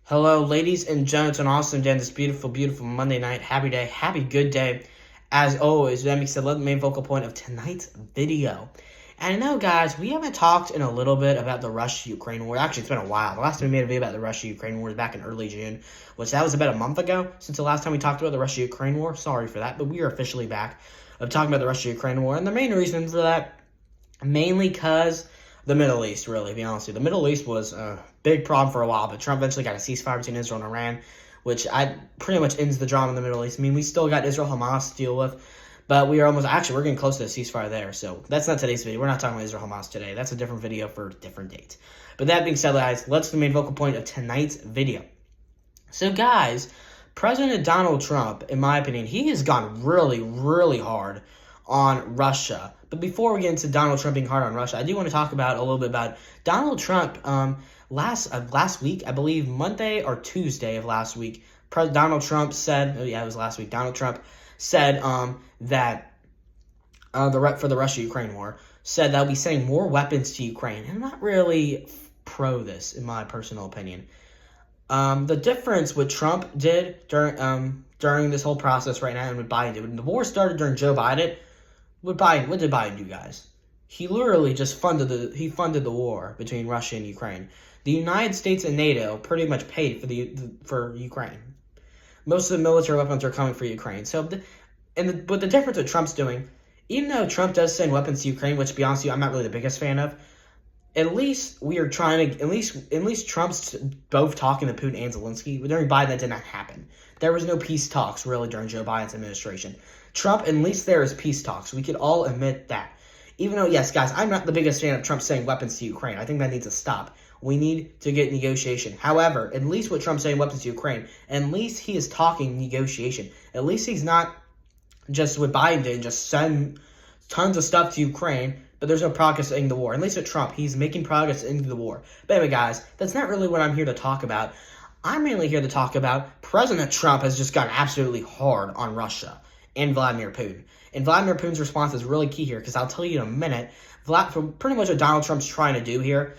Hello, ladies and gents, an awesome day on this beautiful, beautiful Monday night. Happy day, happy good day. As always, that makes the main focal point of tonight's video. And I know, guys, we haven't talked in a little bit about the Russia-Ukraine war. Actually, it's been a while. The last time we made a video about the Russia-Ukraine war was back in early June, which that was about a month ago since the last time we talked about the Russia-Ukraine war. Sorry for that, but we are officially back of talking about the Russia-Ukraine war. And the main reason for that, mainly because the Middle East, really, to be honest with you. The Middle East was a big problem for a while, but Trump eventually got a ceasefire between Israel and Iran, which pretty much ends the drama in the Middle East. I mean, we still got Israel-Hamas to deal with, but we're getting close to a ceasefire there, so that's not today's video. We're not talking about Israel-Hamas today. That's a different video for a different date. But that being said, guys, let's the main focal point of tonight's video. So, guys, President Donald Trump, in my opinion, he has gone really, really hard on Russia. But before we get into Donald Trump being hard on Russia, I do want to talk about a little bit about Donald Trump. Last week, I believe Monday or Tuesday of last week, Donald Trump said, it was last week, Donald Trump said that for the Russia-Ukraine war, said that we'll be sending more weapons to Ukraine. And I'm not really pro this, in my personal opinion. The difference what Trump did during this whole process right now and what Biden did, when the war started during Joe Biden, what did Biden do, guys? He literally just funded the war between Russia and Ukraine. The United States and NATO pretty much paid for Ukraine. Most of the military weapons are coming for Ukraine. So, but the difference that Trump's doing, even though Trump does send weapons to Ukraine, which to be honest with you, I'm not really the biggest fan of, at least we are trying to, at least Trump's both talking to Putin and Zelensky. During Biden, that did not happen. There was no peace talks really during Joe Biden's administration. Trump, at least there is peace talks. We could all admit that. Even though, yes, guys, I'm not the biggest fan of Trump sending weapons to Ukraine. I think that needs to stop. We need to get negotiation. However, at least with Trump sending weapons to Ukraine, at least he is talking negotiation. At least he's not just what Biden did, just send tons of stuff to Ukraine, but there's no progress in the war. At least with Trump, he's making progress into the war. But anyway, guys, that's not really what I'm here to talk about. I'm mainly here to talk about President Trump has just gone absolutely hard on Russia and Vladimir Putin. And Vladimir Putin's response is really key here, because I'll tell you in a minute, for pretty much what Donald Trump's trying to do here,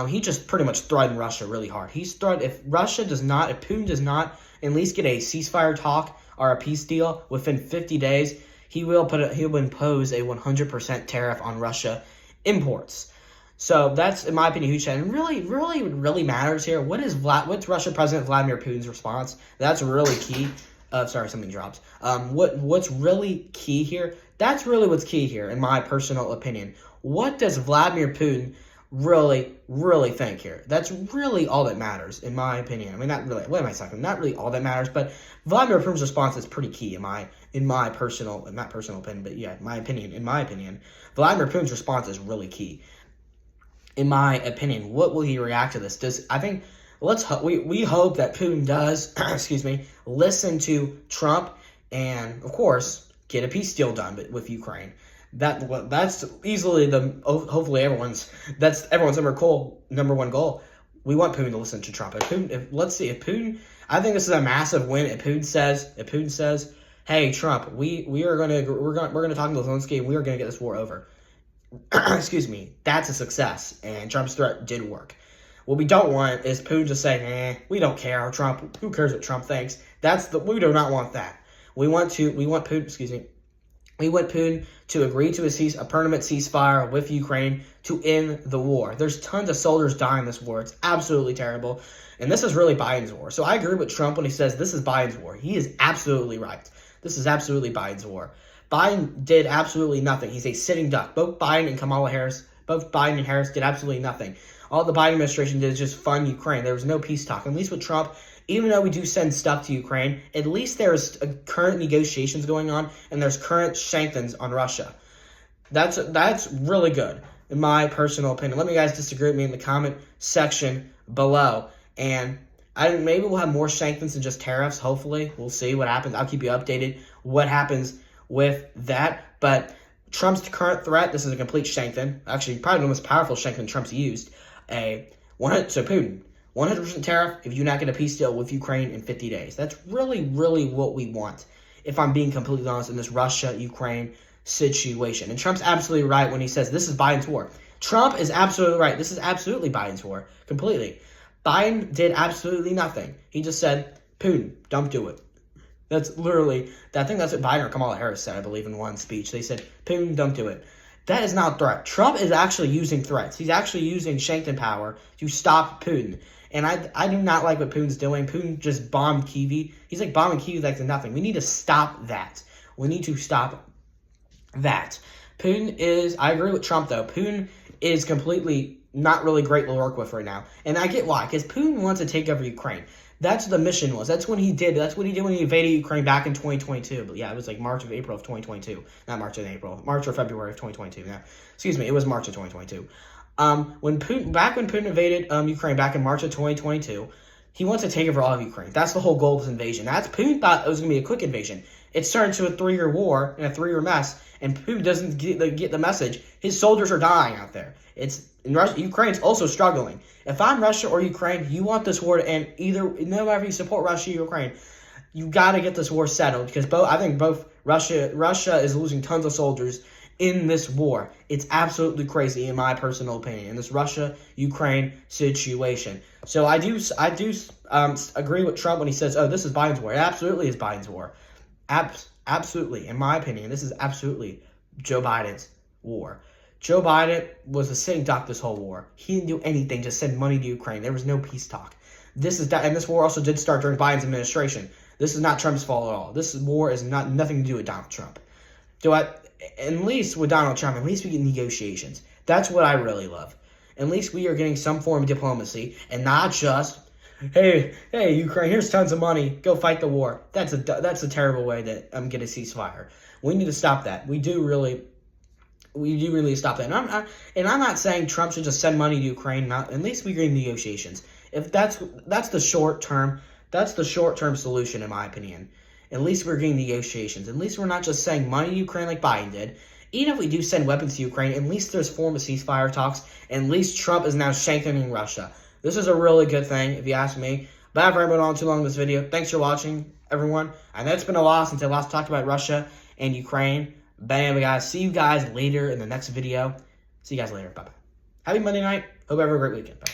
he just pretty much threatened Russia really hard. He's threatened if Putin does not at least get a ceasefire talk or a peace deal within 50 days, he will impose a 100% tariff on Russia imports. So that's, in my opinion, huge. And really matters here. What's Russian President Vladimir Putin's response? That's really key. Sorry, something dropped. What's really key here? That's really what's key here, in my personal opinion. What does Vladimir Putin really think here? That's really all that matters, in my opinion. I mean, not really. What am I saying? Not really all that matters, but Vladimir Putin's response is pretty key in my personal, not personal opinion, but yeah, my opinion. In my opinion, Vladimir Putin's response is really key. In my opinion, what will he react to this? We hope that Putin does, listen to Trump and, of course, get a peace deal done with Ukraine. That's easily hopefully everyone's number one goal. We want Putin to listen to Trump. If Putin, I think this is a massive win. If Putin says, "Hey, Trump, we're gonna talk to Zelensky and we are gonna get this war over." That's a success, and Trump's threat did work. What we don't want is Putin to say, we don't care, Trump, who cares what Trump thinks? We do not want that. We want Putin to agree to a permanent ceasefire with Ukraine to end the war. There's tons of soldiers dying in this war. It's absolutely terrible. And this is really Biden's war. So I agree with Trump when he says this is Biden's war. He is absolutely right. This is absolutely Biden's war. Biden did absolutely nothing. He's a sitting duck. Both Biden and Harris did absolutely nothing. All the Biden administration did is just fund Ukraine. There was no peace talk. At least with Trump, even though we do send stuff to Ukraine, at least there's current negotiations going on and there's current sanctions on Russia. That's really good, in my personal opinion. Let me guys disagree with me in the comment section below. And maybe we'll have more sanctions than just tariffs, hopefully. We'll see what happens. I'll keep you updated what happens with that. But Trump's current threat, this is a complete sanction. Actually, probably the most powerful sanction Trump's used. Putin, 100% tariff if you not get a peace deal with Ukraine in 50 days. That's really what we want, if I'm being completely honest, in this Russia-Ukraine situation. And Trump's absolutely right when he says this is Biden's war. Trump is absolutely right. This is absolutely Biden's war, completely. Biden did absolutely nothing. He just said, Putin, don't do it. That's literally, I think that's what Biden or Kamala Harris said, I believe, in one speech. They said, Putin, don't do it. That is not a threat. Trump is actually using threats. He's actually using Shankton power to stop Putin. And I do not like what Putin's doing. Putin just bombed Kyiv. He's like bombing Kyiv like nothing. We need to stop that. We need to stop that. Putin is, I agree with Trump though, Putin is completely not really great to work with right now. And I get why, because Putin wants to take over Ukraine. That's what the mission was. That's what he did. That's what he did when he invaded Ukraine back in 2022. But yeah, it was like March or April of 2022. Not March and April. March or February of 2022. Yeah. Excuse me. It was March of 2022. When Putin invaded Ukraine back in March of 2022, he wants to take over all of Ukraine. That's the whole goal of this invasion. Putin thought it was going to be a quick invasion. It started to a 3-year war and a 3-year mess, and Putin doesn't get the message. His soldiers are dying out there. Ukraine's also struggling. If I'm Russia or Ukraine, you want this war to end. No matter if you support Russia or Ukraine, you got to get this war settled, because I think both Russia is losing tons of soldiers in this war. It's absolutely crazy, in my personal opinion, in this Russia-Ukraine situation. So I do agree with Trump when he says, "Oh, this is Biden's war." It absolutely is Biden's war. Absolutely, in my opinion, this is absolutely Joe Biden's war. Joe Biden was a sitting duck this whole war. He didn't do anything, just send money to Ukraine. There was no peace talk. And this war also did start during Biden's administration. This is not Trump's fault at all. This war is nothing to do with Donald Trump. At least with Donald Trump, at least we get negotiations. That's what I really love. At least we are getting some form of diplomacy, and not just, hey, Ukraine, here's tons of money, go fight the war. That's a terrible way to get a ceasefire. We need to stop that. We do really stop that. And I'm not saying Trump should just send money to Ukraine. At least we get negotiations. If that's the short term solution, in my opinion. At least we're getting negotiations. At least we're not just sending money to Ukraine like Biden did. Even if we do send weapons to Ukraine, at least there's form of ceasefire talks. And at least Trump is now strengthening Russia. This is a really good thing, if you ask me. But I've already been on too long in this video. Thanks for watching, everyone. I know it's been a while since I last talked about Russia and Ukraine. But anyway, guys, see you guys later in the next video. See you guys later. Bye-bye. Happy Monday night. Hope you have a great weekend. Bye.